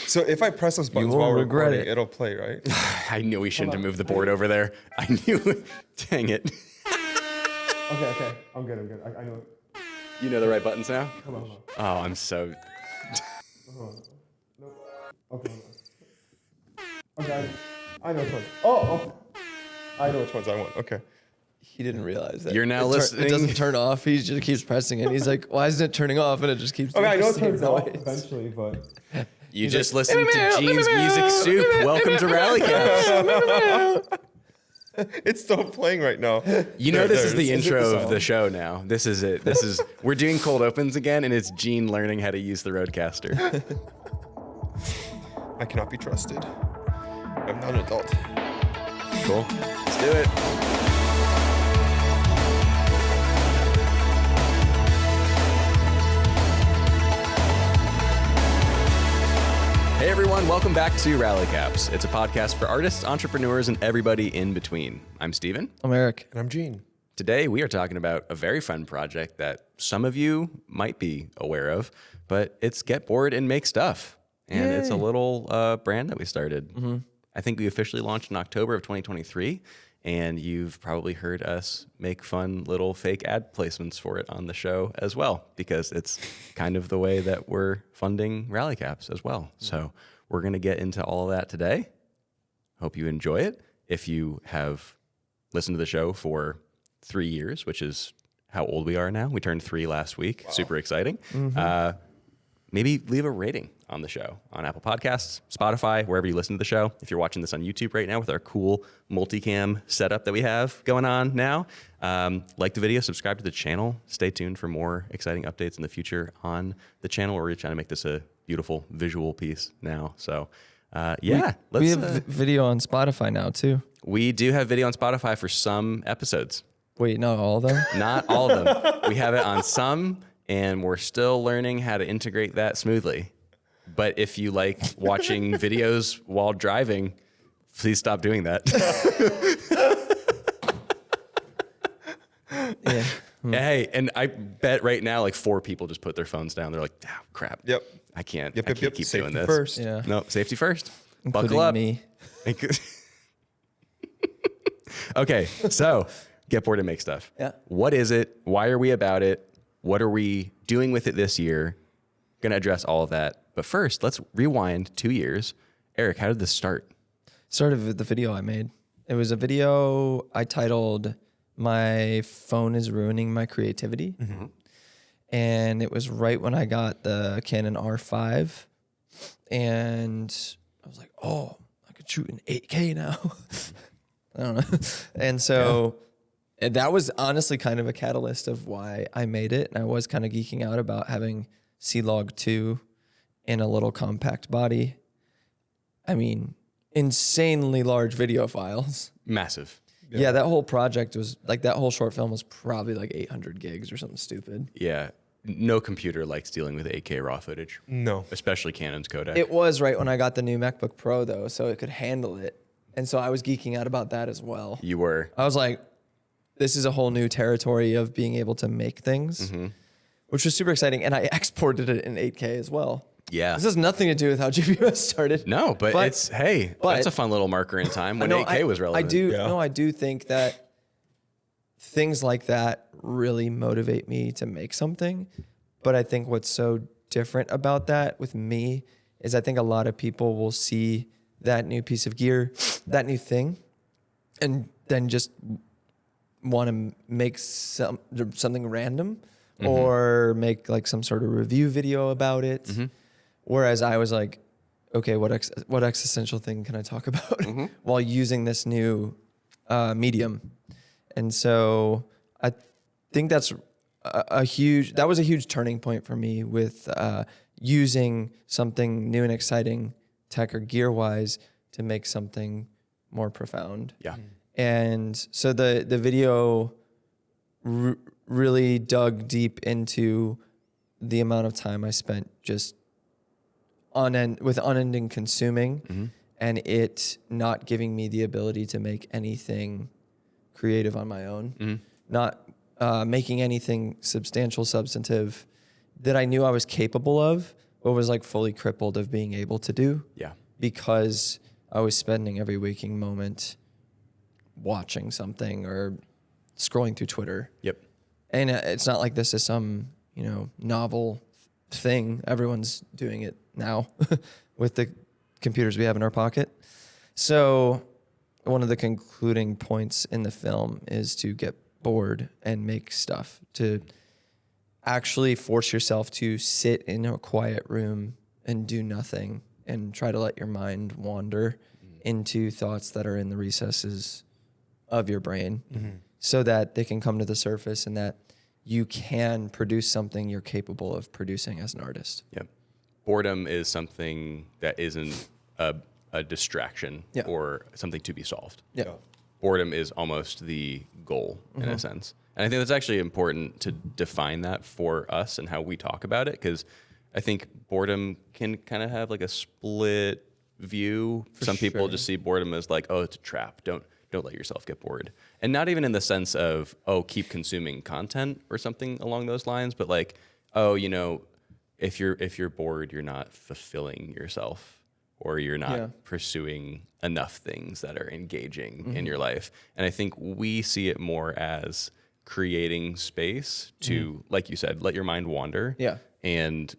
So if I press those buttons won't while we're regret recording, it. it'll play, right? I knew we shouldn't have moved the board over there. I knew. Dang it. Okay. I'm good. I know. You know the right buttons now? Hold on. Oh, I'm so. Hold on. Nope. Okay, hold on. Okay, I know which ones. Oh. I know which ones I want. Okay. He didn't realize that. You're now It listening. doesn't turn off. He just keeps pressing it. He's like, why isn't it turning off? And it just keeps Okay, I know it doing the turns same off noise. eventually, but... You just listened to Gene's Music Soup. Welcome to Rally Caps. It's still playing right now. You know this is the Is it intro the of the song? show now. This is it. We're doing cold opens again, and it's Gene learning how to use the Rodecaster. I cannot be trusted. I'm not an adult. Cool. Let's do it. Hey everyone, welcome back to Rally Caps. It's a podcast for artists, entrepreneurs, and everybody in between. I'm Steven. I'm Eric. And I'm Gene. Today we are talking about a very fun project that some of you might be aware of, but it's Get Bored and Make Stuff. And it's a little brand that we started. Mm-hmm. I think we officially launched in October of 2023, and you've probably heard us make fun little fake ad placements for it on the show as well, because it's kind of the way that we're funding Rally Caps as well. So we're going to get into all of that today. Hope you enjoy it. If you have listened to the show for 3 years, which is how old we are now. We turned 3 last week. Wow. Super exciting. Mm-hmm. Maybe leave a rating on the show on Apple Podcasts, Spotify, wherever you listen to the show. If you're watching this on YouTube right now with our cool multicam setup that we have going on now, like the video, subscribe to the channel. Stay tuned for more exciting updates in the future on the channel. We're trying to make this a beautiful visual piece now. So, We have video on Spotify now, too. We do have video on Spotify for some episodes. Wait, not all of them? Not all of them. We have it on some, and we're still learning how to integrate that smoothly. But if you like watching videos while driving, please stop doing that. Yeah. Hey, and I bet right now, like 4 people just put their phones down. They're like, oh, crap. Yep. I can't Yep. keep doing Safety this. first. Yeah. No, safety first. Including Buckle up. me. Okay, so Get Bored and Make Stuff. Yeah. What is it? Why are we about it? What are we doing with it this year? Going to address all of that. But first, let's rewind 2 years. Eric, how did this start? Started with the video I made. It was a video I titled, "My Phone is Ruining My Creativity." Mm-hmm. And it was right when I got the Canon R5. And I was like, oh, I could shoot in 8K now. I don't know. And so and that was honestly kind of a catalyst of why I made it. And I was kind of geeking out about having C-Log 2 in a little compact body. I mean, insanely large video files. Massive. Yeah, that whole project was like, that whole short film was probably like 800 gigs or something stupid. Yeah. No computer likes dealing with 8K raw footage. No. Especially Canon's codec. It was right when I got the new MacBook Pro though, so it could handle it. And so I was geeking out about that as well. You were. I was like, this is a whole new territory of being able to make things, which was super exciting. And I exported it in 8K as well. Yeah. This has nothing to do with how GPUs started. No, but it's, hey, that's a fun little marker in time when 8K was relevant. I do think that things like that really motivate me to make something. But I think what's so different about that with me is I think a lot of people will see that new piece of gear, that new thing, and then just want to make something random or make like some sort of review video about it. Whereas I was like, okay, what existential thing can I talk about while using this new medium? And so I think that was a huge turning point for me with using something new and exciting tech or gear wise to make something more profound. Yeah. And so the video really dug deep into the amount of time I spent just with unending consuming and it not giving me the ability to make anything creative on my own, not making anything substantial, substantive that I knew I was capable of, but was like fully crippled of being able to do Yeah. because I was spending every waking moment watching something or scrolling through Twitter. Yep. And it's not like this is some, novel thing. Everyone's doing it now with the computers we have in our pocket. So one of the concluding points in the film is to get bored and make stuff, to actually force yourself to sit in a quiet room and do nothing and try to let your mind wander into thoughts that are in the recesses of your brain so that they can come to the surface and that you can produce something you're capable of producing as an artist. Yep. Boredom is something that isn't a distraction Yeah. or something to be solved. Yeah. Boredom is almost the goal in a sense. And I think that's actually important to define that for us and how we talk about it, because I think boredom can kind of have like a split view. Some people sure. just see boredom as like, oh, it's a trap. Don't let yourself get bored. And not even in the sense of, oh, keep consuming content or something along those lines, but like, oh, if you're bored, you're not fulfilling yourself, or you're not pursuing enough things that are engaging in your life. And I think we see it more as creating space to, like you said, let your mind wander and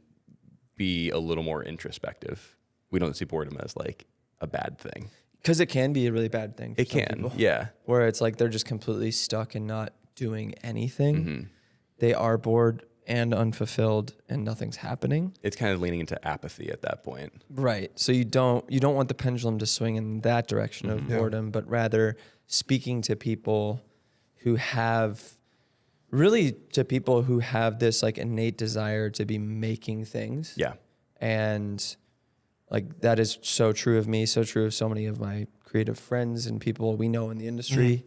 be a little more introspective. We don't see boredom as like a bad thing. Because it can be a really bad thing. For It some can, people, yeah. where it's like they're just completely stuck and not doing anything. They are bored and unfulfilled and nothing's happening. It's kind of leaning into apathy at that point. Right. So you don't want the pendulum to swing in that direction of boredom, but rather speaking to people who have this like innate desire to be making things. Yeah. And like that is so true of me, so true of so many of my creative friends and people we know in the industry.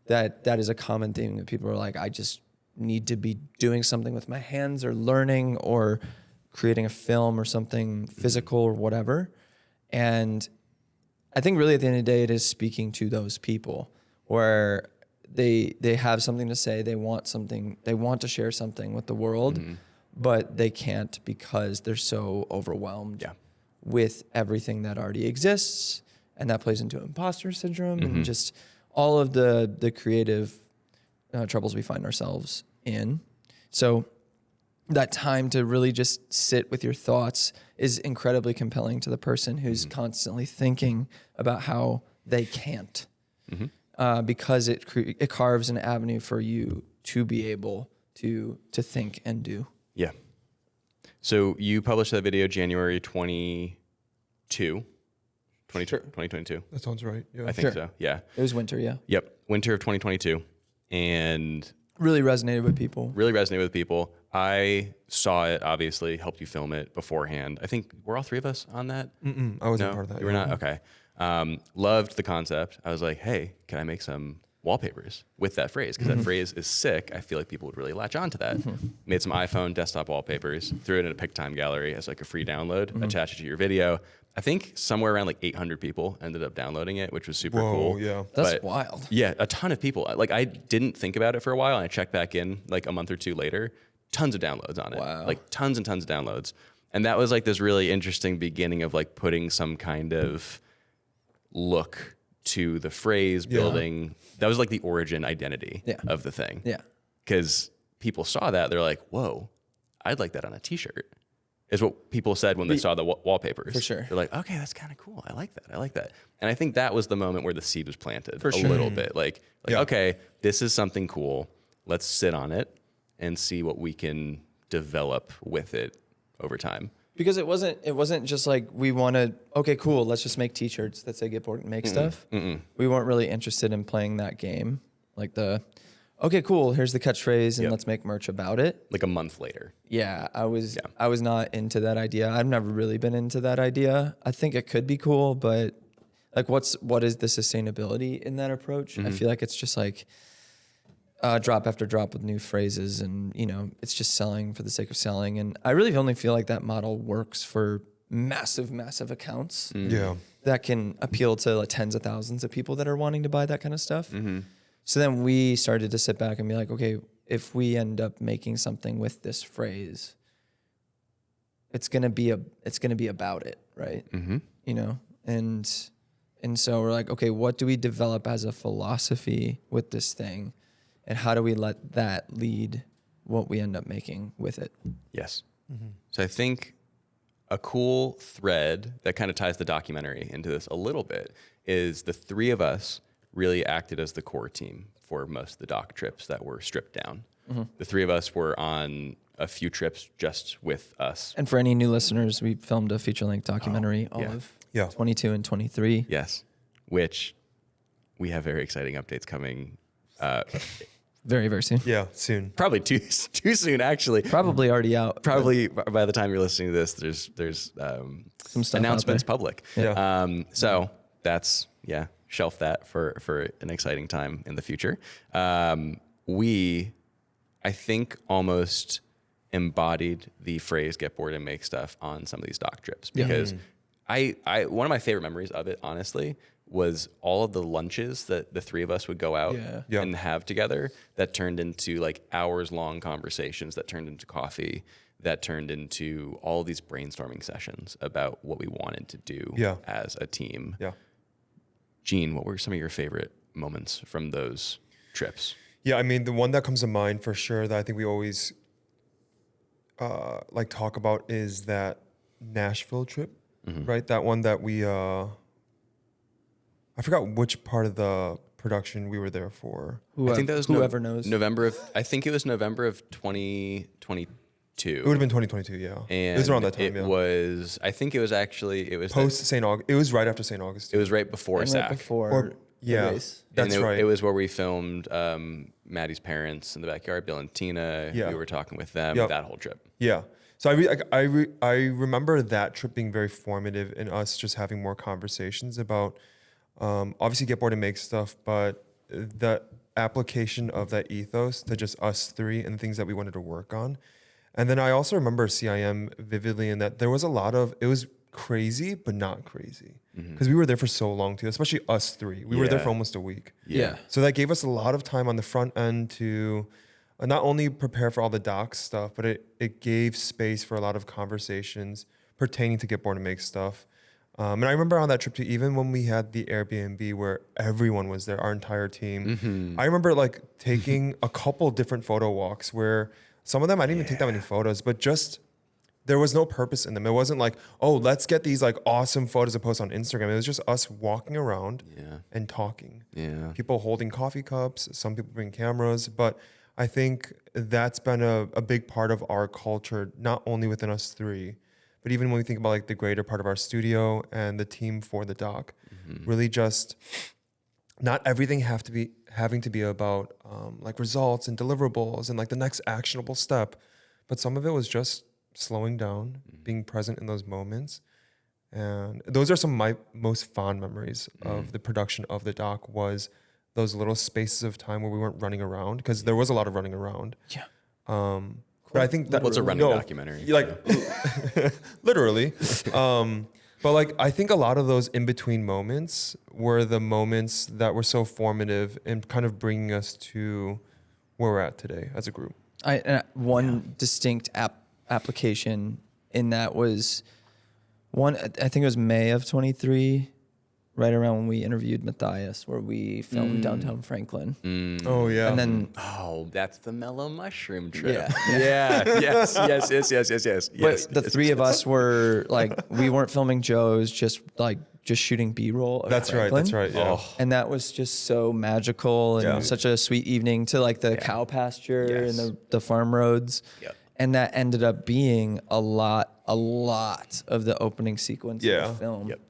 That is a common thing that people are like, I just need to be doing something with my hands or learning or creating a film or something physical or whatever. And I think really at the end of the day, it is speaking to those people where they have something to say, they want to share something with the world, but they can't because they're so overwhelmed with everything that already exists. And that plays into imposter syndrome and just all of the creative troubles we find ourselves in. So that time to really just sit with your thoughts is incredibly compelling to the person who's constantly thinking about how they can't, because it carves an avenue for you to be able to think and do. Yeah. So you published that video January 2022. That sounds right. Yeah. I think so. Yeah. It was winter, yeah. Yep. Winter of 2022. And Really resonated with people. really resonated with people. I saw it, obviously, helped you film it beforehand. I think we're all three of us on that. I wasn't No, part of that. you were not? Okay. Loved the concept. I was like, hey, can I make some wallpapers with that phrase? Because that phrase is sick. I feel like people would really latch on to that. Made some iPhone desktop wallpapers, threw it in a PicTime gallery as like a free download, attached it to your video. I think somewhere around like 800 people ended up downloading it, which was super cool. Yeah. That's But wild. yeah, a ton of people. Like I didn't think about it for a while, and I checked back in like a month or two later. Tons of downloads on it. Wow. Like tons and tons of downloads. And that was like this really interesting beginning of like putting some kind of look to the phrase building. That was like the origin identity of the thing. Yeah. Because people saw that, they're like, whoa, I'd like that on a t-shirt. Is what people said when they saw the wallpapers. For sure. They're like, okay, that's kind of cool. I like that. And I think that was the moment where the seed was planted a sure. little bit. Like okay, this is something cool. Let's sit on it and see what we can develop with it over time. Because it wasn't just like we wanted, okay, cool, let's just make t-shirts that say get bored and make stuff. We weren't really interested in playing that game. Like okay, cool, here's the catchphrase and let's make merch about it. Like a month later. Yeah, I was not into that idea. I've never really been into that idea. I think it could be cool, but like what is the sustainability in that approach? I feel like it's just like drop after drop with new phrases and, it's just selling for the sake of selling. And I really only feel like that model works for massive accounts that can appeal to like tens of thousands of people that are wanting to buy that kind of stuff. So then we started to sit back and be like, okay, if we end up making something with this phrase, it's gonna be about it, right? Mm-hmm. You know, and so we're like, okay, what do we develop as a philosophy with this thing, and how do we let that lead what we end up making with it? Yes. So I think a cool thread that kind of ties the documentary into this a little bit is the three of us really acted as the core team for most of the doc trips that were stripped down. The three of us were on a few trips just with us. And for any new listeners, we filmed a feature-length documentary all yeah. of Yeah. 22 and 23. Yes. Which we have very exciting updates coming. Very, very soon. Yeah, soon. Probably too soon, actually. Probably already out. Probably by the time you're listening to this, there's Some stuff out announcements there. public. Yeah. So that's shelf that for an exciting time in the future. We, I think, almost embodied the phrase "get bored and make stuff" on some of these doc trips because I one of my favorite memories of it, honestly, was all of the lunches that the three of us would go out Yeah. and have together that turned into like hours long conversations, that turned into coffee, that turned into all these brainstorming sessions about what we wanted to do as a team. Yeah. Gene, what were some of your favorite moments from those trips? Yeah, I mean, the one that comes to mind for sure that I think we always talk about is that Nashville trip, right? That one that we, I forgot which part of the production we were there for. I think that was whoever knows. I think it was November of 2022. It would have been 2022, yeah. And it was around that time, it was, I think it was post St. August. It was right after St. August. It was right before And SAC. right before Or- yeah. the race. That's and right. It was where we filmed Maddie's parents in the backyard, Bill and Tina. Yeah. We were talking with them, Yep. that whole trip. Yeah. So I remember that trip being very formative in us just having more conversations about obviously get bored and make stuff, but the application of that ethos to just us three and things that we wanted to work on. And then I also remember CIM vividly in that there was a lot of, it was crazy, but not crazy. Because we were there for so long too, especially us three. We were there Yeah. for almost a week. Yeah. So that gave us a lot of time on the front end to not only prepare for all the docs stuff, but it gave space for a lot of conversations pertaining to get bored and make stuff. And I remember on that trip too, even when we had the Airbnb where everyone was there, our entire team, I remember like taking a couple different photo walks where some of them I didn't even take that many photos, but just there was no purpose in them. It wasn't like, oh, let's get these like awesome photos to post on Instagram. It was just us walking around and talking. Yeah. People holding coffee cups, some people bring cameras, but I think that's been a big part of our culture, not only within us three, but even when we think about like the greater part of our studio and the team for the doc, really just not everything having to be about like results and deliverables and like the next actionable step, but some of it was just slowing down, being present in those moments. And those are some of my most fond memories of the production of the doc was those little spaces of time where we weren't running around, because there was a lot of running around. Yeah. But I think that What's a running documentary? Like literally. But like I think a lot of those in between moments were the moments that were so formative and kind of bringing us to where we're at today as a group. One distinct application in that was one. I think it was May of 23, right around when we interviewed Matthias, where we filmed downtown Franklin. Oh yeah. And then Oh, that's the mellow mushroom trip. Yeah. Yeah. Yes. but the three of us were like, we weren't filming Joe's, just shooting B-roll. That's right. Yeah. And that was just so magical and such a sweet evening to like the cow pasture Yes. and the farm roads. Yep. And that ended up being a lot of the opening sequence of the film. Yep.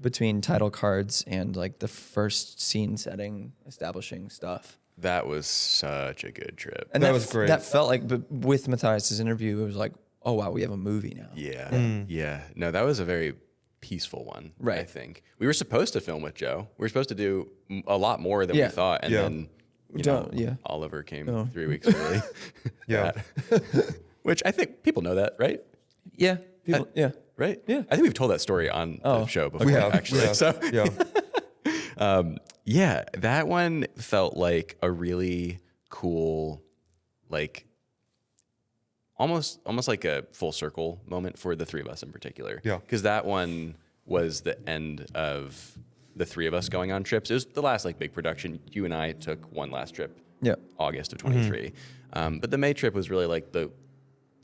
Between title cards and like the first scene setting, establishing stuff. That was such a good trip. And That was great. That felt like, but with Matthias's interview, it was like, oh wow, we have a movie now. Yeah. Yeah. No, that was a very peaceful one. I Right. think we were supposed to film with Joe. We were supposed to do a lot more than we thought. And then, Oliver came 3 weeks early. Yeah. Which I think people know that, right? Yeah. People, Right? Yeah. I think we've told that story on the show before, We have actually. we have. So, yeah. that one felt like a really cool, like, almost like a full circle moment for the three of us in particular. Yeah. Because that one was the end of the three of us going on trips. It was the last like big production. You and I took one last trip, Yeah. August of 23. But the May trip was really like the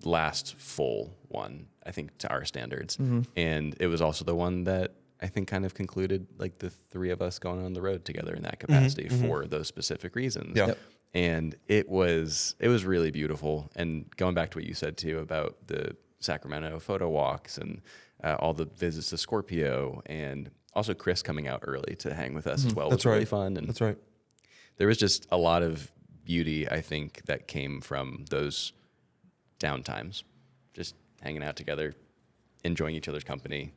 last full one, I think, to our standards. And it was also the one that I think kind of concluded like the three of us going on the road together in that capacity for those specific reasons. Yeah. Yep. And it was really beautiful. And going back to what you said too about the Sacramento photo walks and all the visits to Scorpio, and also Chris coming out early to hang with us as well, That's was really right. fun. And That's right. there was just a lot of beauty, I think, that came from those downtimes, just hanging out together, enjoying each other's company,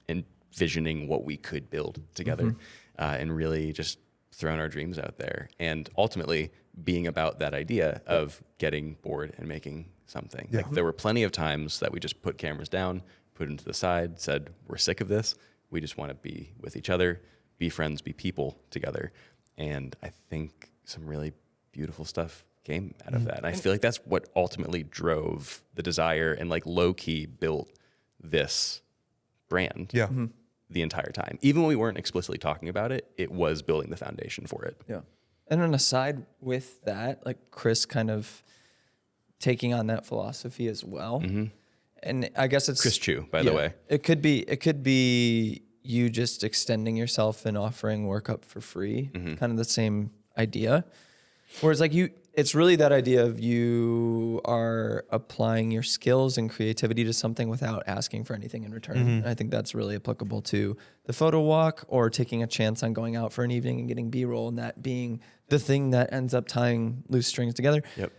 envisioning what we could build together, and really just throwing our dreams out there. And ultimately being about that idea of getting bored and making something. Yeah. Like, there were plenty of times that we just put cameras down, put them to the side, said, we're sick of this. We just want to be with each other, be friends, be people together. And I think some really beautiful stuff came out of that. And I feel like that's what ultimately drove the desire and like low key built this brand Yeah. the entire time. Even when we weren't explicitly talking about it, it was building the foundation for it. Yeah. And then aside with that, like Chris kind of taking on that philosophy as well. And I guess it's Chris Chu, by the way. It could be you just extending yourself and offering work up for free, kind of the same idea. Whereas like it's really that idea of you are applying your skills and creativity to something without asking for anything in return. And I think that's really applicable to the photo walk or taking a chance on going out for an evening and getting B-roll, and that being the thing that ends up tying loose strings together. Yep.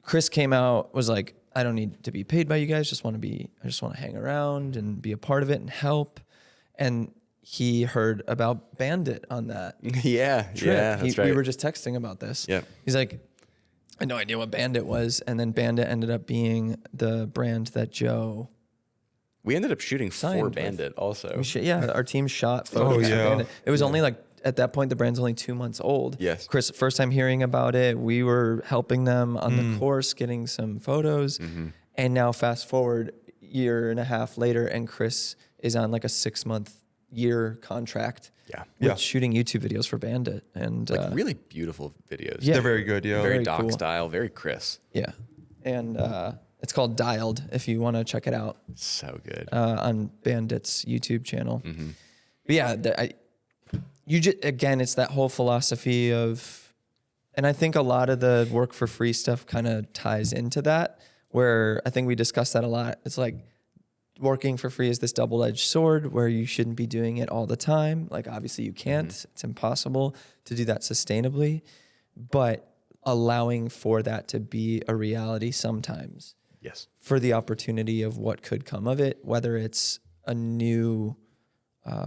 Chris came out, was like, I don't need to be paid by you guys. I just want to hang around and be a part of it and help. And he heard about Bandit on that Yeah, trip. that's right. We were just texting about this. Yep. He's like, I had no idea what Bandit was. And then Bandit ended up being the brand that Joe We ended up shooting signed for with. Bandit also. Our team shot photos yeah. of Bandit. It was only like, at that point, the brand's only 2 months old. Yes. Chris, first time hearing about it, we were helping them on the course, getting some photos. And now fast forward year and a half later, and Chris is on like a 6-month-year contract. Yeah. With shooting YouTube videos for Bandit. And Like really beautiful videos. Yeah. They're very good. Yeah. Very Very doc cool. style, very Chris. yeah. And it's called Dialed if you want to check it out So good. on Bandit's YouTube channel. But yeah, again, it's that whole philosophy of, and I think a lot of the work for free stuff kind of ties into that, where I think we discussed that a lot. It's like working for free is this double-edged sword where you shouldn't be doing it all the time. Like obviously you can't, it's impossible to do that sustainably, but allowing for that to be a reality sometimes Yes. for the opportunity of what could come of it, whether it's a new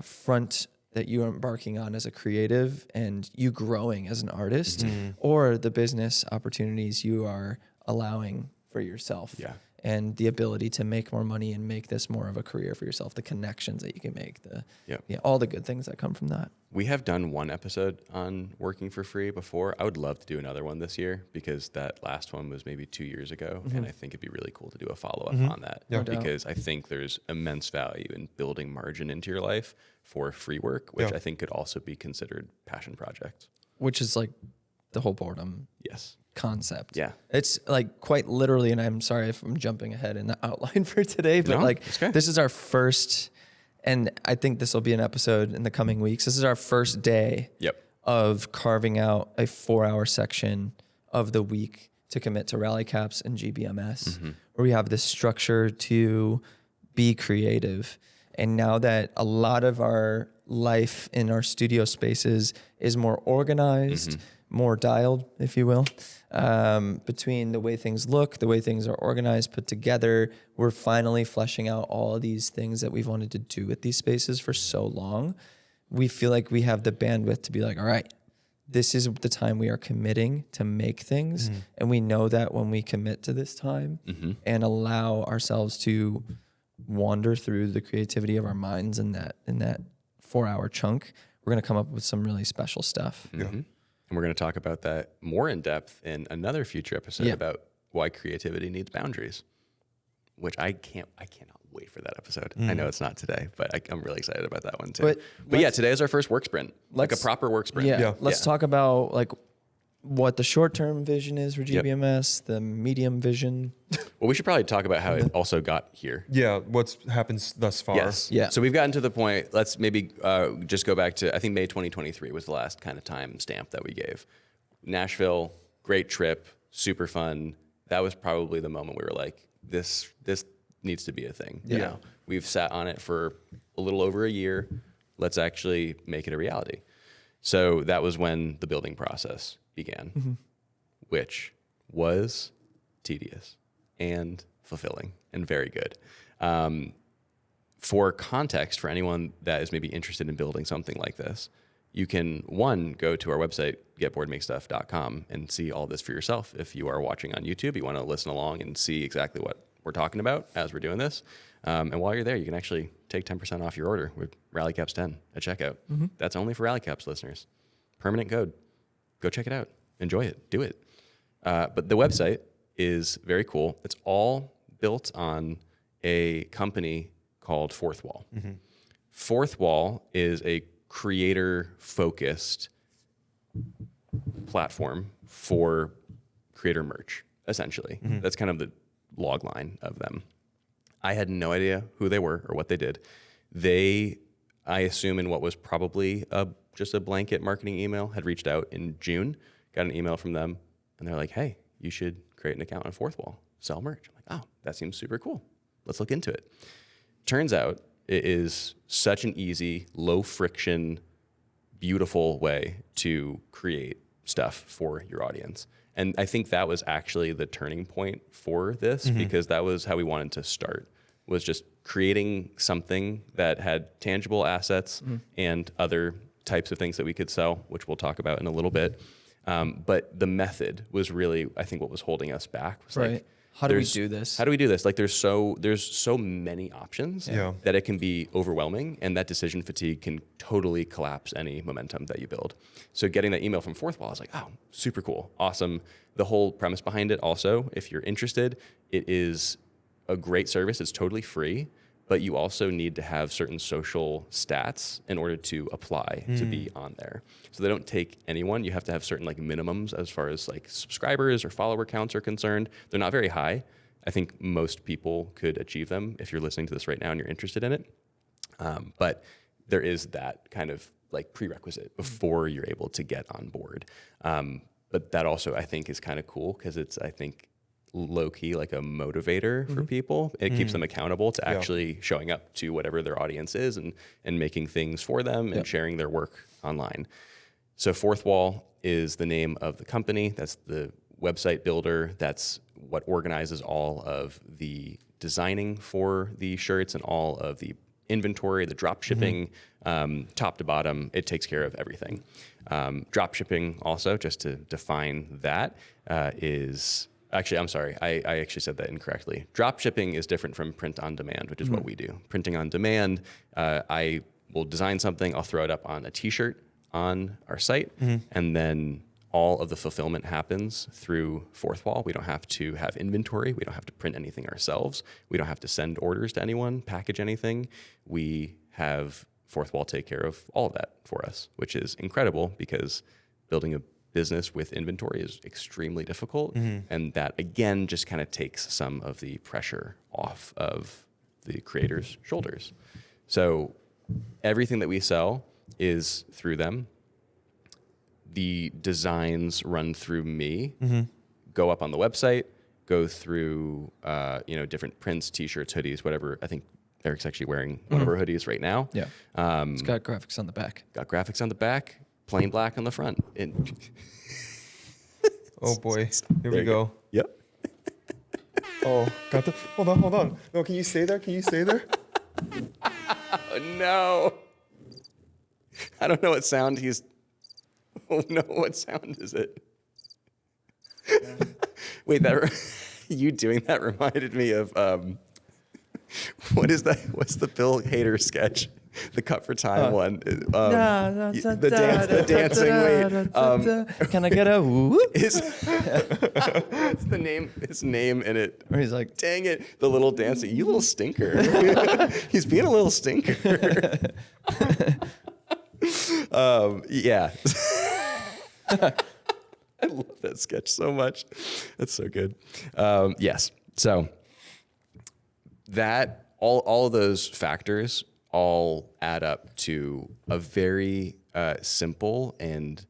front that you are embarking on as a creative and you growing as an artist, or the business opportunities you are allowing for yourself. Yeah. And the ability to make more money and make this more of a career for yourself, the connections that you can make, all the good things that come from that. We have done one episode on working for free before. I would love to do another one this year because that last one was maybe 2 years ago. And I think it'd be really cool to do a follow-up on that. No doubt. Because I think there's immense value in building margin into your life for free work, which I think could also be considered passion projects. Which is like the whole boredom Yes. concept. Yeah. It's like quite literally, and I'm sorry if I'm jumping ahead in the outline for today, but No, like it's okay. this is our first, and I think this will be an episode in the coming weeks. This is our first day Yep. of carving out a 4-hour section of the week to commit to rally caps and GBMS, where we have this structure to be creative. And now that a lot of our life in our studio spaces is more organized, more dialed, if you will, between the way things look, the way things are organized, put together, we're finally fleshing out all of these things that we've wanted to do with these spaces for so long. We feel like we have the bandwidth to be like, all right, this is the time we are committing to make things. And we know that when we commit to this time and allow ourselves to wander through the creativity of our minds in that 4-hour chunk, we're going to come up with some really special stuff. And we're going to talk about that more in depth in another future episode Yeah. about why creativity needs boundaries, which I cannot wait for that episode. I know it's not today, but I'm really excited about that one too. But yeah, today is our first work sprint, like a proper work sprint. Yeah. Let's talk about like what the short-term vision is for GBMS, the medium vision. Well, we should probably talk about how it also got here. Yeah, what's happened thus far. Yes. Yeah. So we've gotten to the point, let's maybe just go back to, I think May 2023 was the last kind of time stamp that we gave. Nashville, great trip, super fun. That was probably the moment we were like, this needs to be a thing. Yeah. You know, we've sat on it for a little over a year. Let's actually make it a reality. So that was when the building process began, which was tedious and fulfilling and very good. For context, for anyone that is maybe interested in building something like this, you can, one, go to our website, getboredmakestuff.com, and see all this for yourself. If you are watching on YouTube, you want to listen along and see exactly what we're talking about as we're doing this. And while you're there, you can actually take 10% off your order with RallyCaps10 at checkout. That's only for RallyCaps listeners. Permanent code. Go check it out. Enjoy it. Do it. But the website is very cool. It's all built on a company called Fourth Wall. Fourth Wall is a creator-focused platform for creator merch, essentially. That's kind of the log line of them. I had no idea who they were or what they did. I assume in what was probably just a blanket marketing email, had reached out in June, got an email from them, and they're like, hey, you should create an account on Fourth Wall, sell merch. I'm like, oh, that seems super cool. Let's look into it. Turns out it is such an easy, low friction, beautiful way to create stuff for your audience. And I think that was actually the turning point for this, because that was how we wanted to start, was just creating something that had tangible assets and other types of things that we could sell, which we'll talk about in a little bit. But the method was really, I think, what was holding us back. Was like, How do we do this? How do we do this? Like there's so many options that it can be overwhelming, and that decision fatigue can totally collapse any momentum that you build. So getting that email from Fourth Wall, I was like, oh, super cool, awesome. The whole premise behind it also, if you're interested, it is a great service. It's totally free, but you also need to have certain social stats in order to apply to be on there. So they don't take anyone. You have to have certain like minimums as far as like subscribers or follower counts are concerned. They're not very high. I think most people could achieve them if you're listening to this right now and you're interested in it. But there is that kind of like prerequisite before you're able to get on board. But that also I think is kind of cool because it's, I think, low key like a motivator for people. It keeps them accountable to actually showing up to whatever their audience is and making things for them and sharing their work online. So Fourth Wall is the name of the company. That's the website builder. That's what organizes all of the designing for the shirts and all of the inventory, the drop shipping, top to bottom. It takes care of everything. Drop shipping also, just to define that, is... Actually, I'm sorry. I actually said that incorrectly. Drop shipping is different from print on demand, which is what we do. Printing on demand, I will design something. I'll throw it up on a T-shirt on our site, and then all of the fulfillment happens through Fourth Wall. We don't have to have inventory. We don't have to print anything ourselves. We don't have to send orders to anyone, package anything. We have Fourth Wall take care of all of that for us, which is incredible because building a business with inventory is extremely difficult. And that, again, just kind of takes some of the pressure off of the creator's shoulders. So everything that we sell is through them. The designs run through me, go up on the website, go through different prints, T-shirts, hoodies, whatever. I think Eric's actually wearing one of our hoodies right now. Yeah. It's got graphics on the back. Got graphics on the back. Plain black on the front. Oh boy, here we go. Yep. Oh, got the. Hold on. No, can you stay there? Oh, no. I don't know what sound he's. Oh no, what sound is it? Wait, you doing that reminded me of what is that? What's the Bill Hader sketch The Cut for Time one. The dancing. Wait, can I get a woo? his it's the name. His name in it. Or he's like, Dang it! The little dancing. You little stinker. He's being a little stinker. Yeah. I love that sketch so much. That's so good. Yes. So that all of those factors all add up to a very simple and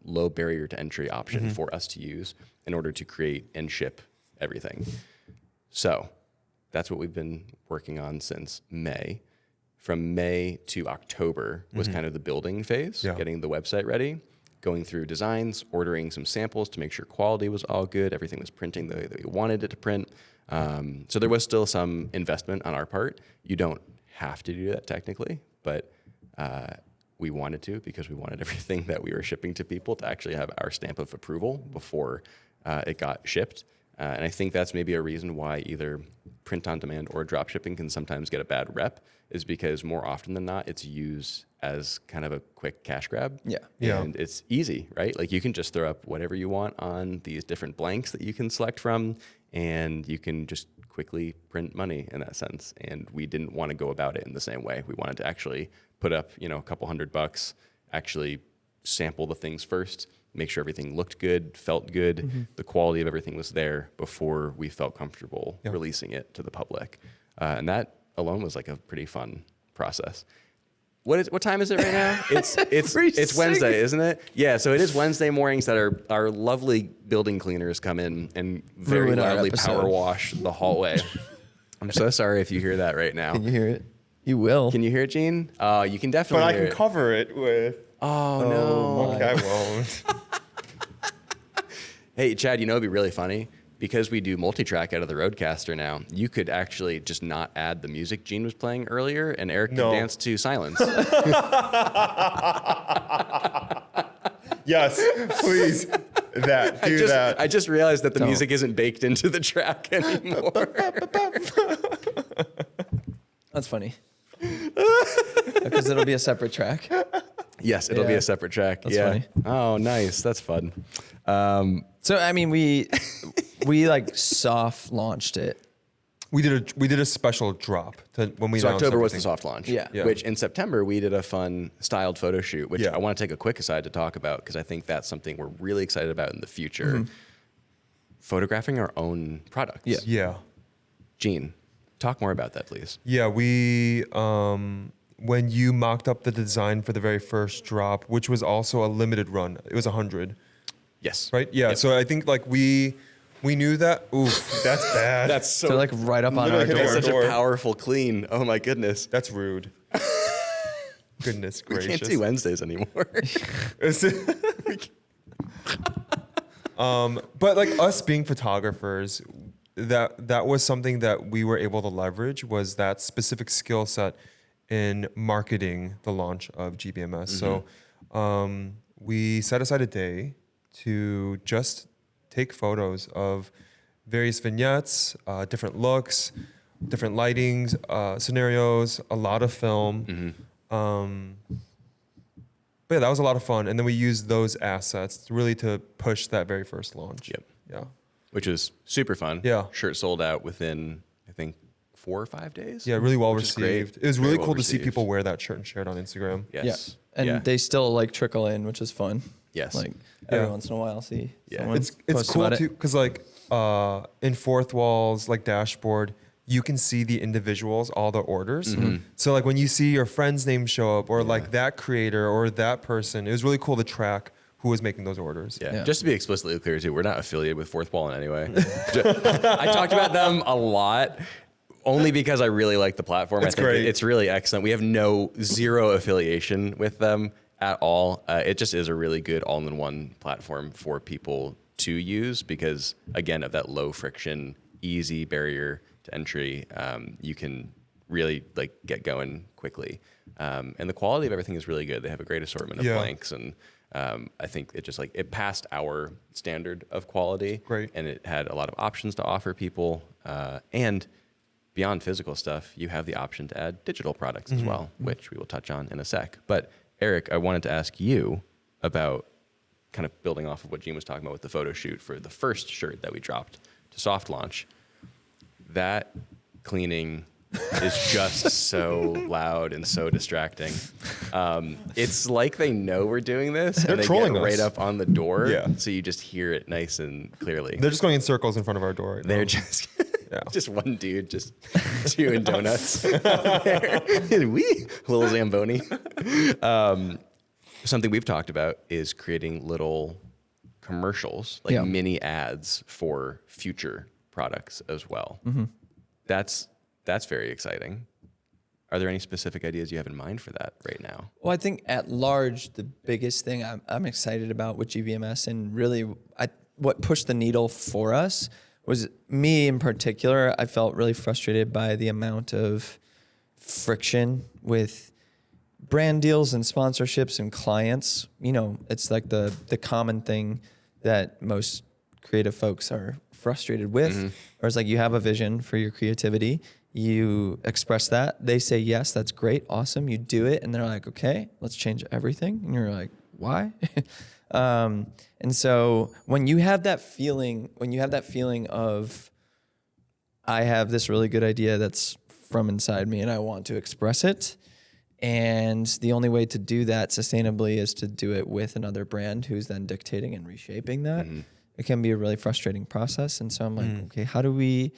low barrier to entry option for us to use in order to create and ship everything. So that's what we've been working on since May. From May to October was kind of the building phase, getting the website ready, going through designs, ordering some samples to make sure quality was all good, everything was printing the way that we wanted it to print. So there was still some investment on our part. You don't have to do that technically, but we wanted to because we wanted everything that we were shipping to people to actually have our stamp of approval before it got shipped. And I think that's maybe a reason why either print on demand or drop shipping can sometimes get a bad rep, is because more often than not, it's used as kind of a quick cash grab. Yeah. And it's easy, right? Like you can just throw up whatever you want on these different blanks that you can select from, and you can just quickly print money in that sense. And we didn't want to go about it in the same way. We wanted to actually put up, a couple $100, actually sample the things first, make sure everything looked good, felt good, the quality of everything was there before we felt comfortable releasing it to the public. And that alone was like a pretty fun process. What time is it right now? It's Wednesday, isn't it? Yeah, so it is Wednesday mornings that our lovely building cleaners come in and very Ruin our loudly episode. power wash the hallway. I'm so sorry if you hear that right now. can you hear it? You will. Can you hear it, Gene? You can definitely But I hear can it. cover it with. Oh, no. Okay, I won't. Hey, Chad, it'd be really funny. Because we do multi-track out of the Rodecaster now, you could actually just not add the music Gene was playing earlier, and Eric could dance to silence. Yes, please. Do that. I just realized that the music isn't baked into the track anymore. That's funny. Because it'll be a separate track. Yes, it'll be a separate track. That's funny. Oh, nice. That's fun. So I mean, we like soft launched it. We did a special drop when we So announced October was the everything. soft launch. Yeah. Which in September we did a fun styled photo shoot, which Yeah. I want to take a quick aside to talk about because I think that's something we're really excited about in the future. Photographing our own products. Yeah. Yeah. Gene, talk more about that, please. Yeah, we when you mocked up the design for the very first drop, which was also a limited run, it was 100, Yes. right? Yeah. Yep. So I think like we knew that. Oof, that's bad. That's so So like right up on our Literally door. hitting such door. a powerful clean. Oh my goodness. That's rude. Goodness We gracious. can't do Wednesdays anymore. But like us being photographers, that was something that we were able to leverage, was that specific skill set in marketing the launch of GBMS. So we set aside a day to just take photos of various vignettes, different looks, different lightings, scenarios, a lot of film. But yeah, that was a lot of fun. And then we used those assets really to push that very first launch. Yep. Yeah. Which was super fun. Yeah. Shirt sold out within, I think, 4 or 5 days. Yeah, really well Which is great. received. It was Very really well cool to see received. people wear that shirt and share it on Instagram. Yes. Yeah. And they still like trickle in, which is fun. Yes. Like every Yeah. once in a while, see. Yeah. someone It's post cool about too, it. because like in Fourth Wall's like dashboard, you can see the individuals, all the orders. So like when you see your friend's name show up, or like that creator or that person, it was really cool to track who was making those orders. Yeah. Yeah. Just to be explicitly clear too, we're not affiliated with Fourth Wall in any way. I talked about them a lot only because I really like the platform. It's I think great. it's really excellent. We have zero affiliation with them at all. It just is a really good all-in-one platform for people to use because, again, of that low friction, easy barrier to entry, you can really like get going quickly. And the quality of everything is really good. They have a great assortment of Yeah. blanks, and I think it just like it passed our standard of quality. Great. And it had a lot of options to offer people. And beyond physical stuff, you have the option to add digital products as well, which we will touch on in a sec. But Eric, I wanted to ask you about kind of building off of what Gene was talking about with the photo shoot for the first shirt that we dropped to soft launch. That cleaning is just so loud and so distracting. It's like they know we're doing this. They're and they trolling get us. right up on the door. Yeah. So you just hear it nice and clearly. They're just going in circles in front of our door right They're now. just Yeah. just one dude just doing donuts. Wee, little Zamboni. Something we've talked about is creating little commercials, like mini ads for future products as well. That's very exciting. Are there any specific ideas you have in mind for that right now? Well, I think at large, the biggest thing I'm excited about with GVMS, and really what pushed the needle for us was me in particular. I felt really frustrated by the amount of friction with brand deals and sponsorships and clients. You know, it's like the common thing that most creative folks are frustrated with. Or it's like you have a vision for your creativity. You express that. They say, yes, that's great. Awesome. You do it. And they're like, okay, let's change everything. And you're like, why? And so when you have that feeling of, I have this really good idea that's from inside me and I want to express it. And the only way to do that sustainably is to do it with another brand who's then dictating and reshaping that. It can be a really frustrating process. And so I'm like, okay, how do we,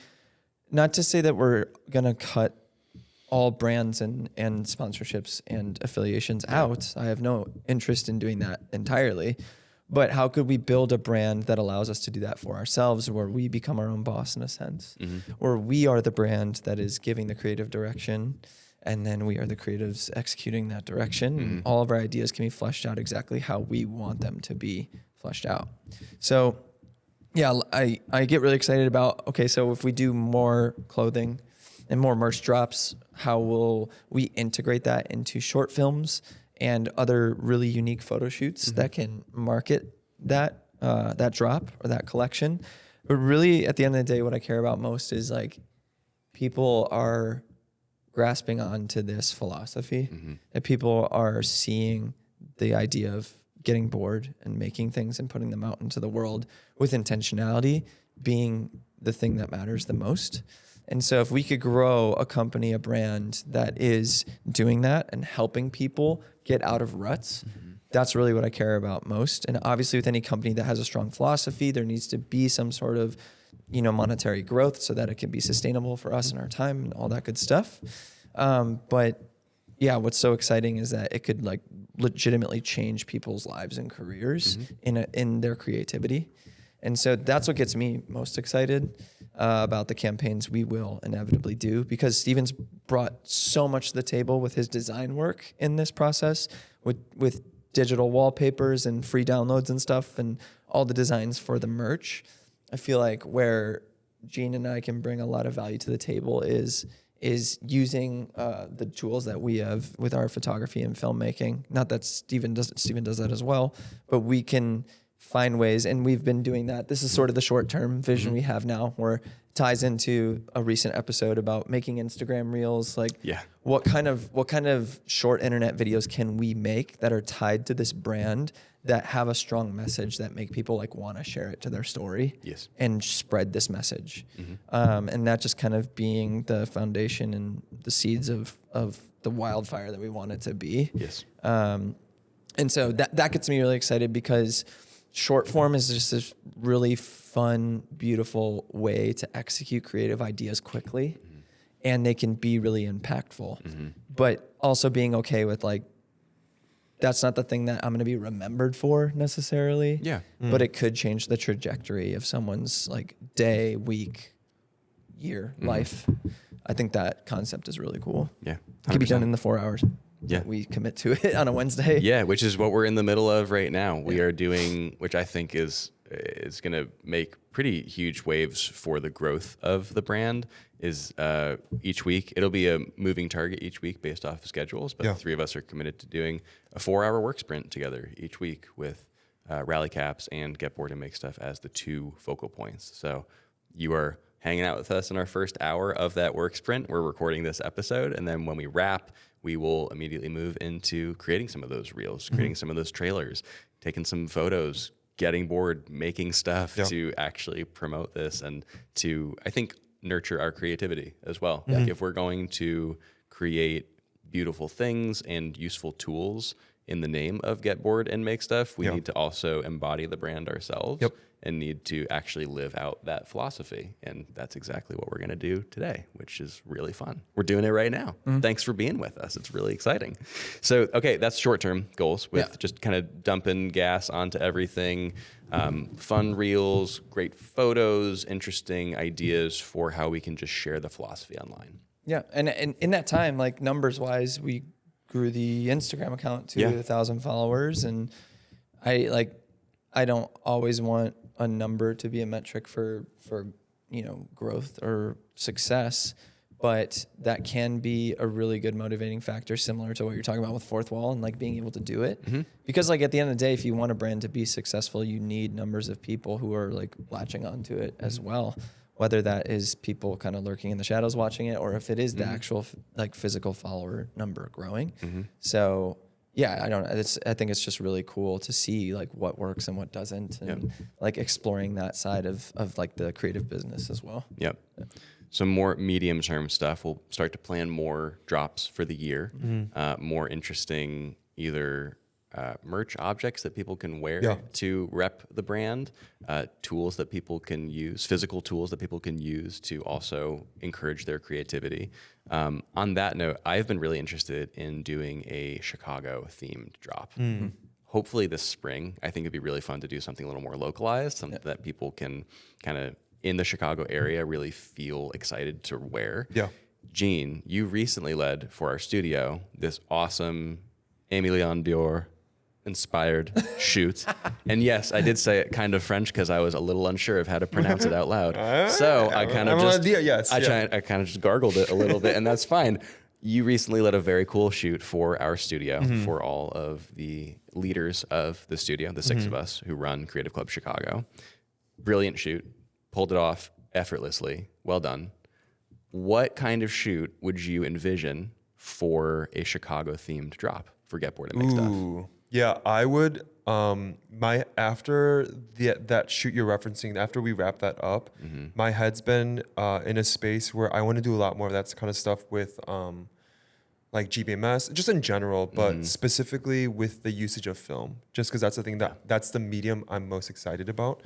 not to say that we're going to cut all brands and sponsorships and affiliations out. I have no interest in doing that entirely. But how could we build a brand that allows us to do that for ourselves, where we become our own boss in a sense, where we are the brand that is giving the creative direction, and then we are the creatives executing that direction. And all of our ideas can be fleshed out exactly how we want them to be fleshed out. So yeah, I get really excited about, okay, so if we do more clothing and more merch drops, how will we integrate that into short films and other really unique photo shoots that can market that that drop or that collection? But really, at the end of the day, what I care about most is like people are grasping onto this philosophy, that people are seeing the idea of getting bored and making things and putting them out into the world with intentionality being the thing that matters the most. And so if we could grow a company, a brand that is doing that and helping people get out of ruts, that's really what I care about most. And obviously with any company that has a strong philosophy, there needs to be some sort of, monetary growth so that it can be sustainable for us and our time and all that good stuff. But yeah, what's so exciting is that it could like legitimately change people's lives and careers in their creativity. And so that's what gets me most excited about the campaigns we will inevitably do, because Steven's brought so much to the table with his design work in this process, with digital wallpapers and free downloads and stuff and all the designs for the merch. I feel like where Gene and I can bring a lot of value to the table is using the tools that we have with our photography and filmmaking. Not that Steven does that as well, but we can find ways, and we've been doing that. This is sort of the short-term vision we have now, where it ties into a recent episode about making Instagram reels. Like, what kind of short internet videos can we make that are tied to this brand that have a strong message that make people like want to share it to their story and spread this message. And that just kind of being the foundation and the seeds of the wildfire that we want it to be. And so that gets me really excited, because short form is just this really fun, beautiful way to execute creative ideas quickly, and they can be really impactful. But also being okay with like, that's not the thing that I'm going to be remembered for necessarily. But it could change the trajectory of someone's like day, week, year, life. I think that concept is really cool. It can be done in the 4 hours. We commit to it on a Wednesday. Which is what we're in the middle of right now. We are doing, which I think is going to make pretty huge waves for the growth of the brand, is each week. It'll be a moving target each week based off of schedules, but the three of us are committed to doing a 4-hour work sprint together each week with Rally Caps and Get Bored and Make Stuff as the two focal points. So you are hanging out with us in our first hour of that work sprint. We're recording this episode. And then when we wrap, we will immediately move into creating some of those reels, creating some of those trailers, taking some photos, getting bored, making stuff to actually promote this and to, I think, nurture our creativity as well. Like if we're going to create beautiful things and useful tools in the name of Get Bored and Make Stuff, we need to also embody the brand ourselves and need to actually live out that philosophy. And that's exactly what we're going to do today, which is really fun. We're doing it right now. Thanks for being with us. It's really exciting. So, okay, that's short-term goals with just kind of dumping gas onto everything. Fun reels, great photos, interesting ideas for how we can just share the philosophy online. Yeah, and in that time, like numbers-wise, we grew the Instagram account to 1,000 followers, and I don't always want a number to be a metric for growth or success, but that can be a really good motivating factor, similar to what you're talking about with Fourth Wall and like being able to do it. Because like at the end of the day, if you want a brand to be successful, you need numbers of people who are like latching onto it as well. Whether that is people kind of lurking in the shadows watching it, or if it is the actual like physical follower number growing. So yeah, I think it's just really cool to see like what works and what doesn't, and like exploring that side of like the creative business as well. Yep. Some more medium-term stuff. We'll start to plan more drops for the year. More interesting either merch objects that people can wear to rep the brand, tools that people can use, physical tools that people can use to also encourage their creativity. On that note, I've been really interested in doing a Chicago themed drop. Hopefully this spring. I think it'd be really fun to do something a little more localized, something that people can kind of in the Chicago area really feel excited to wear. Gene, you recently led for our studio this awesome Aimé Leon Dior inspired shoot. And yes, I did say it kind of French because I was a little unsure of how to pronounce it out loud. So I kind of just, I kind of just gargled it a little bit, and that's fine. You recently led a very cool shoot for our studio for all of the leaders of the studio, the 6 of us who run Creative Club Chicago. Brilliant shoot, pulled it off effortlessly. Well done. What kind of shoot would you envision for a Chicago themed drop for Get Bored and Make Stuff? Yeah, I would. After that shoot you're referencing, after we wrap that up, my head's been in a space where I want to do a lot more of that kind of stuff with like GBMS, just in general, but specifically with the usage of film, just because that's the thing that's the medium I'm most excited about.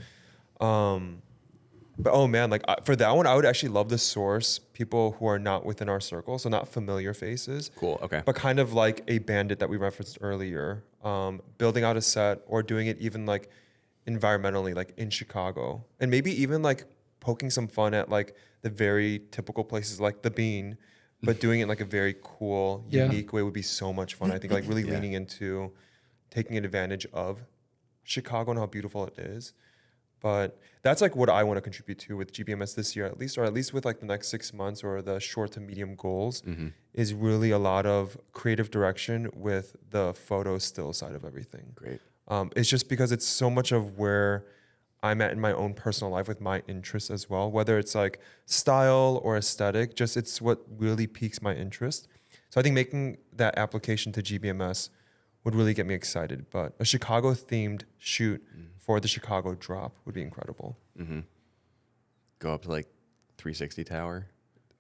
But oh man, like for that one, I would actually love to source people who are not within our circle, so not familiar faces. Cool. Okay. But kind of like a bandit that we referenced earlier, building out a set or doing it even like environmentally, like in Chicago, and maybe even like poking some fun at like the very typical places like the Bean, but doing it in like a very cool, unique way would be so much fun. I think like really leaning into taking advantage of Chicago and how beautiful it is. But that's like what I want to contribute to with GBMS this year, at least, or at least with like the next 6 months or the short to medium goals, is really a lot of creative direction with the photo still side of everything. Great. It's just because it's so much of where I'm at in my own personal life with my interests as well, whether it's like style or aesthetic, just it's what really piques my interest. So I think making that application to GBMS would really get me excited. But a Chicago themed shoot for the Chicago drop would be incredible. Go up to like 360 Tower,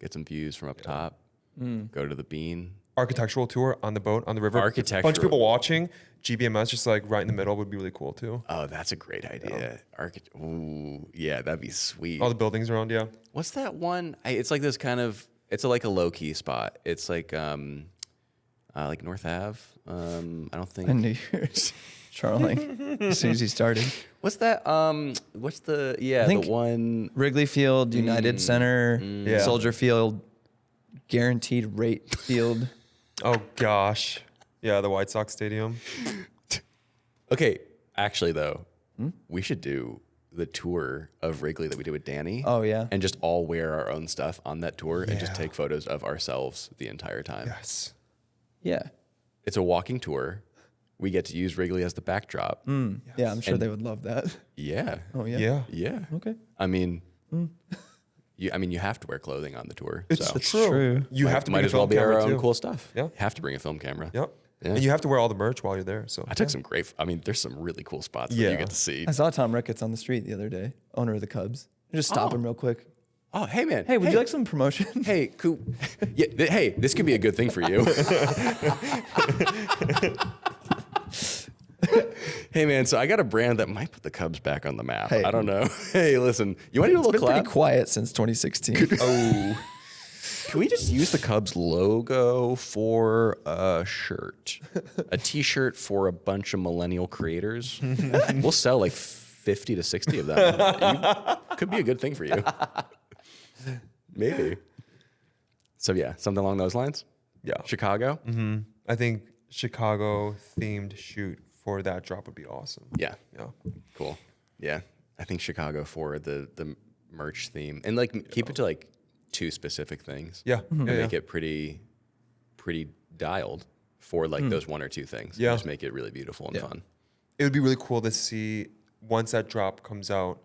get some views from up top, go to the Bean. Architectural tour on the boat, on the river. Architectural. A bunch of people watching. GBMS just like right in the middle would be really cool too. Oh, that's a great idea. Ooh, yeah, that'd be sweet. All the buildings around, yeah. What's that one? It's like this kind of, it's like a low key spot. It's like North Ave. I don't think. I knew you were trolling as soon as he started. What's that? What's the the one? Wrigley Field, United Center, Soldier Field, Guaranteed Rate Field. Oh gosh, yeah, the White Sox Stadium. Okay, actually though, we should do the tour of Wrigley that we did with Danny. Oh yeah, and just all wear our own stuff on that tour and just take photos of ourselves the entire time. Yes. Yeah. It's a walking tour. We get to use Wrigley as the backdrop. Yeah, I'm sure they would love that. Yeah. Oh yeah. Yeah. Yeah. Okay. I mean, I mean, you have to wear clothing on the tour. It's so true. You have to might bring a as well film be our camera own too. cool stuff. Yeah. You have to bring a film camera. Yep. Yeah. And you have to wear all the merch while you're there. So I took some great. I mean, there's some really cool spots that Yeah. you get to see. I saw Tom Ricketts on the street the other day, owner of the Cubs. Just stop him real quick. Oh, hey man. Hey, would you like some promotion? Hey, cool. Yeah. Hey, this could be a good thing for you. Hey man, so I got a brand that might put the Cubs back on the map. Hey. I don't know. Hey, listen, you want to do a It's little been collab? pretty quiet since 2016. Oh. Can we just use the Cubs logo for a shirt? A t-shirt for a bunch of millennial creators? We'll sell like 50 to 60 of them. Could be a good thing for you. Maybe. So yeah, something along those lines? yeah. Chicago? I think Chicago themed shoot for that drop would be awesome. Yeah. Yeah. Cool. Yeah. I think Chicago for the merch theme. And like keep it to like 2 specific things. Yeah. And Yeah, make yeah. it pretty dialed for like those 1 or 2 things. Yeah. Just make it really beautiful and fun. It would be really cool to see once that drop comes out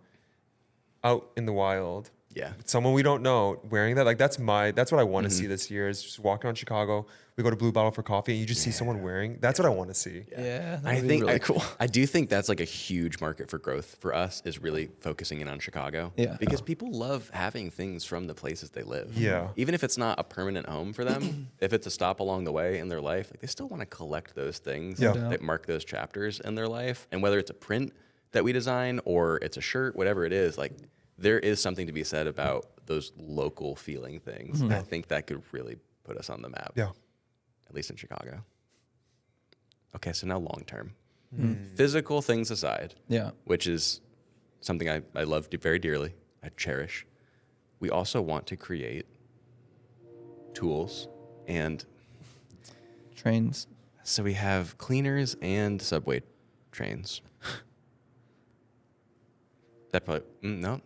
in the wild. Yeah. Someone we don't know wearing that. Like that's what I want to see this year is just walking around Chicago. We go to Blue Bottle for coffee and you just see someone wearing. That's what I want to see. Yeah, that I would be think really cool. I do think that's like a huge market for growth for us is really focusing in on Chicago. Yeah. Because people love having things from the places they live. Yeah. Even if it's not a permanent home for them, if it's a stop along the way in their life, like they still want to collect those things Yeah. that mark those chapters in their life. And whether it's a print that we design or it's a shirt, whatever it is, like there is something to be said about those local feeling things. And I think that could really put us on the map. Yeah. At least in Chicago. Okay, so now long term. Physical things aside, Yeah. which is something I love very dearly, I cherish. We also want to create tools. And Trains. so we have cleaners and subway trains. That probably, no,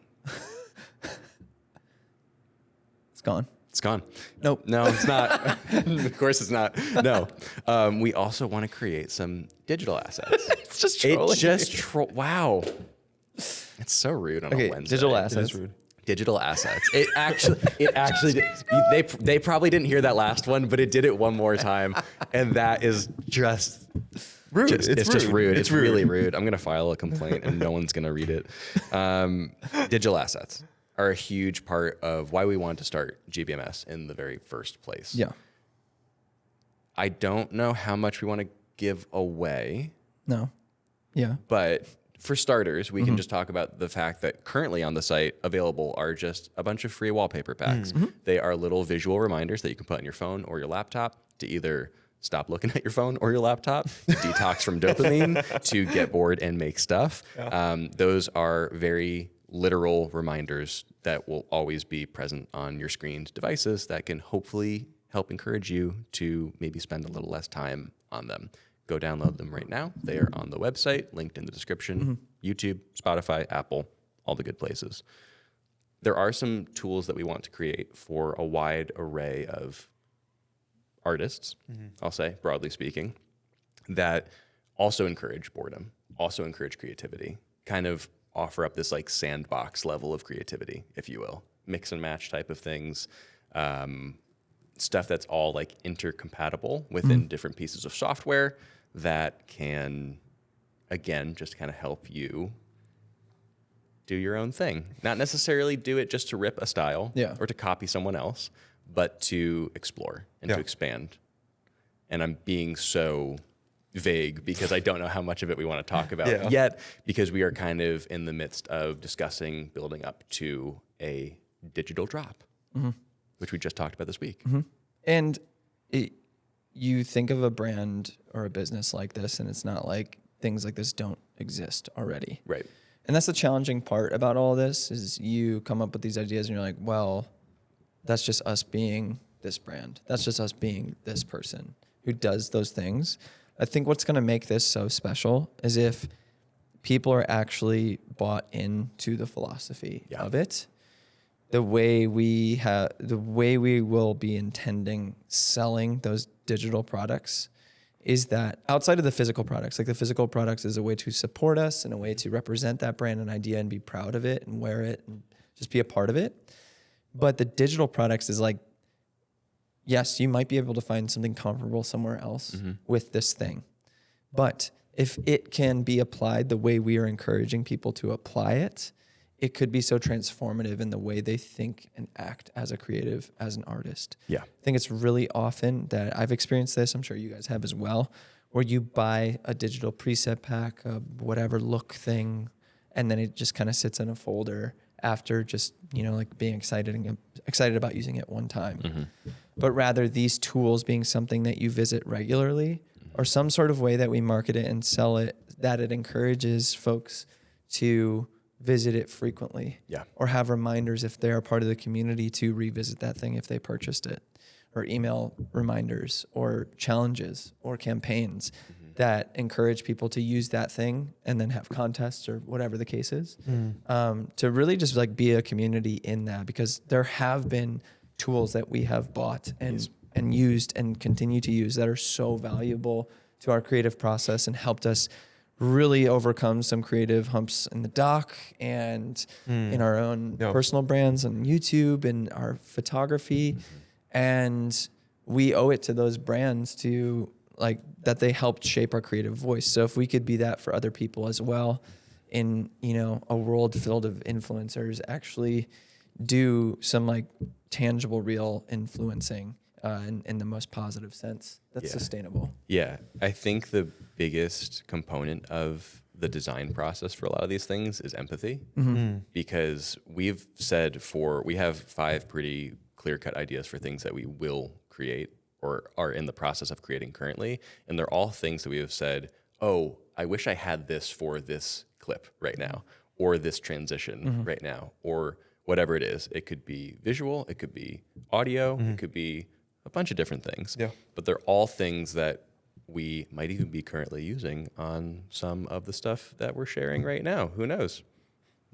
It's gone. it's gone. Nope. No, it's not. Of course it's not. No. We also want to create some digital assets. It's just It trolling. just wow. It's so rude on Okay, a Wednesday. digital It assets. is rude. Digital assets. It actually they probably didn't hear that last one, but it did it one more time, and that is just Rude. it's just rude. It's rude. really rude. I'm gonna file a complaint, and no one's gonna read it. Digital assets are a huge part of why we wanted to start GBMS in the very first place. Yeah. I don't know how much we want to give away. No. Yeah. But for starters, we can just talk about the fact that currently on the site available are just a bunch of free wallpaper packs. They are little visual reminders that you can put on your phone or your laptop to either stop looking at your phone or your laptop, to detox from dopamine, to get bored and make stuff. Those are very literal reminders that will always be present on your screen's devices that can hopefully help encourage you to maybe spend a little less time on them. Go download them right now. They are on the website, linked in the description, YouTube, Spotify, Apple, all the good places. There are some tools that we want to create for a wide array of artists, I'll say, broadly speaking, that also encourage boredom, also encourage creativity, kind of offer up this like sandbox level of creativity, if you will, mix and match type of things. Stuff that's all like intercompatible within different pieces of software that can, again, just kind of help you do your own thing. Not necessarily do it just to rip a style or to copy someone else, but to explore and to expand. And I'm being so vague because I don't know how much of it we want to talk about yet, because we are kind of in the midst of discussing building up to a digital drop, which we just talked about this week. And you think of a brand or a business like this, and it's not like things like this don't exist already. Right. And that's the challenging part about all this is you come up with these ideas and you're like, well, that's just us being this brand. That's just us being this person who does those things. I think what's going to make this so special is if people are actually bought into the philosophy of it. The way we will be intending selling those digital products is that outside of the physical products, like the physical products is a way to support us and a way to represent that brand and idea and be proud of it and wear it and just be a part of it. But the digital products is like, yes, you might be able to find something comparable somewhere else with this thing. But if it can be applied the way we are encouraging people to apply it, it could be so transformative in the way they think and act as a creative, as an artist. Yeah. I think it's really often that I've experienced this, I'm sure you guys have as well, where you buy a digital preset pack, whatever look thing, and then it just kind of sits in a folder after just, like being excited about using it one time. But rather these tools being something that you visit regularly, or some sort of way that we market it and sell it, that it encourages folks to visit it frequently. Yeah. Or have reminders if they are part of the community to revisit that thing if they purchased it, or email reminders or challenges or campaigns that encourage people to use that thing and then have contests or whatever the case is, to really just like be a community in that, because there have been tools that we have bought and used and continue to use that are so valuable to our creative process and helped us really overcome some creative humps in the doc and in our own personal brands on YouTube and our photography. And we owe it to those brands to like that they helped shape our creative voice. So if we could be that for other people as well in, a world filled of influencers, actually do some like tangible, real influencing in the most positive sense that's sustainable. Yeah. I think the biggest component of the design process for a lot of these things is empathy, because we've said we have 5 pretty clear-cut ideas for things that we will create or are in the process of creating currently. And they're all things that we have said, oh, I wish I had this for this clip right now, or this transition right now, or whatever it is. It could be visual, it could be audio, it could be a bunch of different things. Yeah. But they're all things that we might even be currently using on some of the stuff that we're sharing right now. Who knows?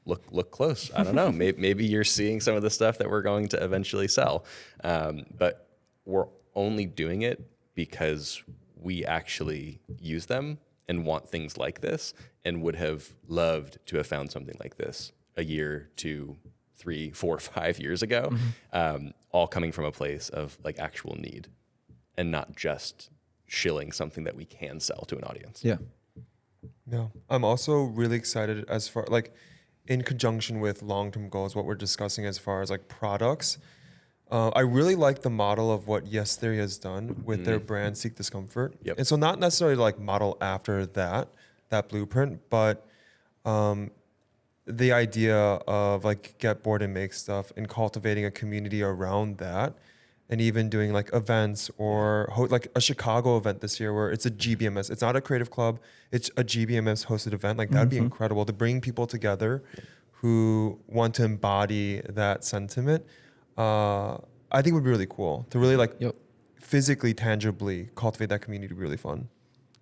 Look close. I don't know. Maybe you're seeing some of the stuff that we're going to eventually sell. But we're only doing it because we actually use them and want things like this and would have loved to have found something like this a year, 2, 3, 4, 5 years ago, all coming from a place of like actual need and not just shilling something that we can sell to an audience. Yeah. No, I'm also really excited as far like in conjunction with long-term goals, what we're discussing as far as like products. I really like the model of what Yes Theory has done with their brand Seek Discomfort. Yep. And so not necessarily like model after that blueprint, but the idea of like get bored and make stuff and cultivating a community around that, and even doing like events or like a Chicago event this year where it's a GBMS. It's not a creative club. It's a GBMS hosted event. Like that'd be incredible to bring people together who want to embody that sentiment. I think it would be really cool to really like physically, tangibly cultivate that community. Really fun.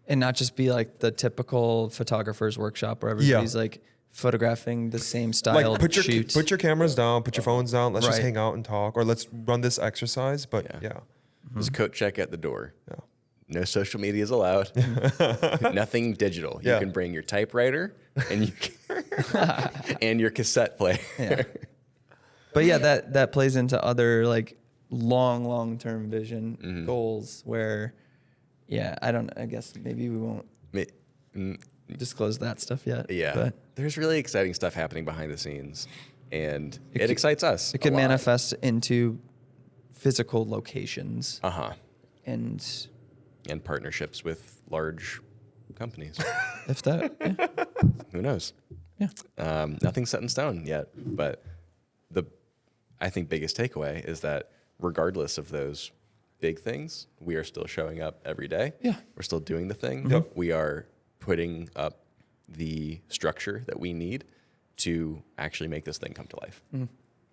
And not just be like the typical photographer's workshop where everybody's like photographing the same style. Like put shoot. your cameras down, put your phones down. Let's just hang out and talk, or let's run this exercise. But There's a coat check at the door. Yeah. No social media is allowed. Nothing digital. You can bring your typewriter and and your cassette player. Yeah. But yeah, that plays into other like long-term vision goals where, I guess maybe we won't disclose that stuff yet. Yeah. But there's really exciting stuff happening behind the scenes, and it excites us. It could manifest into physical locations. And partnerships with large companies. If that, Who knows? Yeah. Nothing's set in stone yet, but I think biggest takeaway is that regardless of those big things, we are still showing up every day. Yeah. We're still doing the thing. We are putting up the structure that we need to actually make this thing come to life. And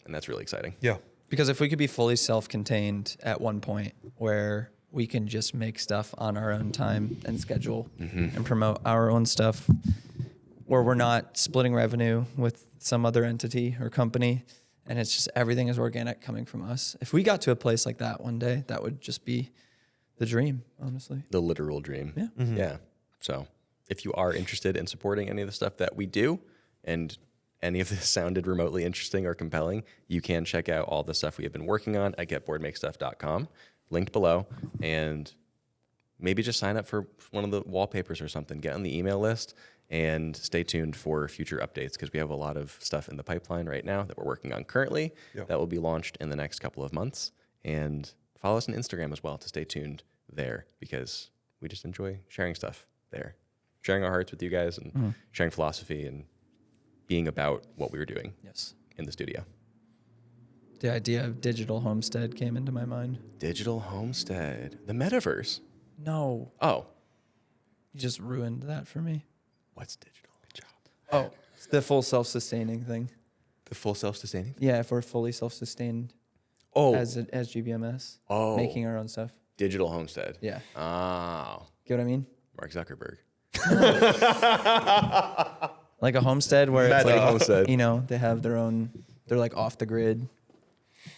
that's really exciting. Yeah. Because if we could be fully self-contained at one point where we can just make stuff on our own time and schedule and promote our own stuff, where we're not splitting revenue with some other entity or company, and it's just everything is organic coming from us. If we got to a place like that one day, that would just be the dream, honestly. The literal dream. Yeah. Yeah. So if you are interested in supporting any of the stuff that we do and any of this sounded remotely interesting or compelling, you can check out all the stuff we have been working on at getboredmakestuff.com, linked below, and maybe just sign up for one of the wallpapers or something. Get on the email list and stay tuned for future updates because we have a lot of stuff in the pipeline right now that we're working on currently that will be launched in the next couple of months. And follow us on Instagram as well to stay tuned there because we just enjoy sharing stuff there, sharing our hearts with you guys and sharing philosophy and being about what we were doing in the studio. The idea of digital homestead came into my mind. Digital homestead, the metaverse. No. Oh, You just ruined that for me. what's digital? Good job. Oh, it's the full self-sustaining thing. The full self-sustaining? Yeah, if we're fully self-sustained Oh, as GBMS, making our own stuff. digital homestead. Yeah. Oh, Get what I mean? Mark Zuckerberg. Like a homestead where it's Meta. like, Homestead. you know, they have their own, they're like off the grid,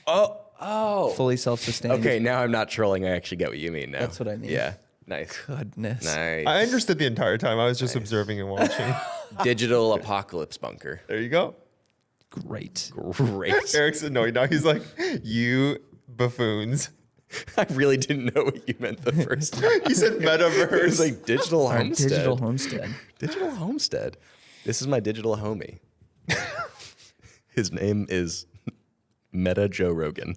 Oh. fully self-sustained. Okay, now I'm not trolling. I actually get what you mean now. That's what I mean. Yeah. Nice. Goodness. Nice. I understood the entire time. I was just observing and watching. Digital apocalypse bunker. There you go. Great. Great. Eric's annoyed now. He's like, you buffoons. I really didn't know what you meant the first time. He said It metaverse. was like digital Our homestead. digital homestead. Digital homestead. This is my digital homie. His name is Meta Joe Rogan.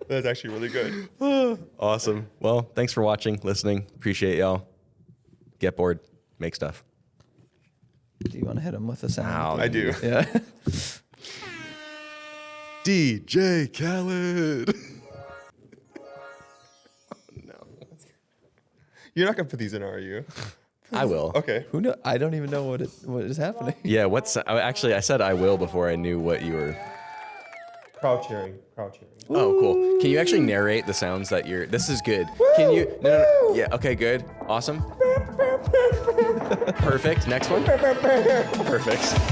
That's actually really good. Awesome. Well, thanks for watching, listening. Appreciate y'all. Get bored. Make stuff. Do you want to hit him with a sound? I do. Yeah. DJ Khaled. No. You're not going to put these in, are you? I will. Okay. Who know? I don't even know what is happening. Yeah, actually I said I will before I knew what you were. Crowd cheering. Crowd cheering. Oh, cool. Can you actually narrate the sounds that you're this is good. Can you no. Yeah, okay, good. Awesome. Perfect. Next one. Perfect.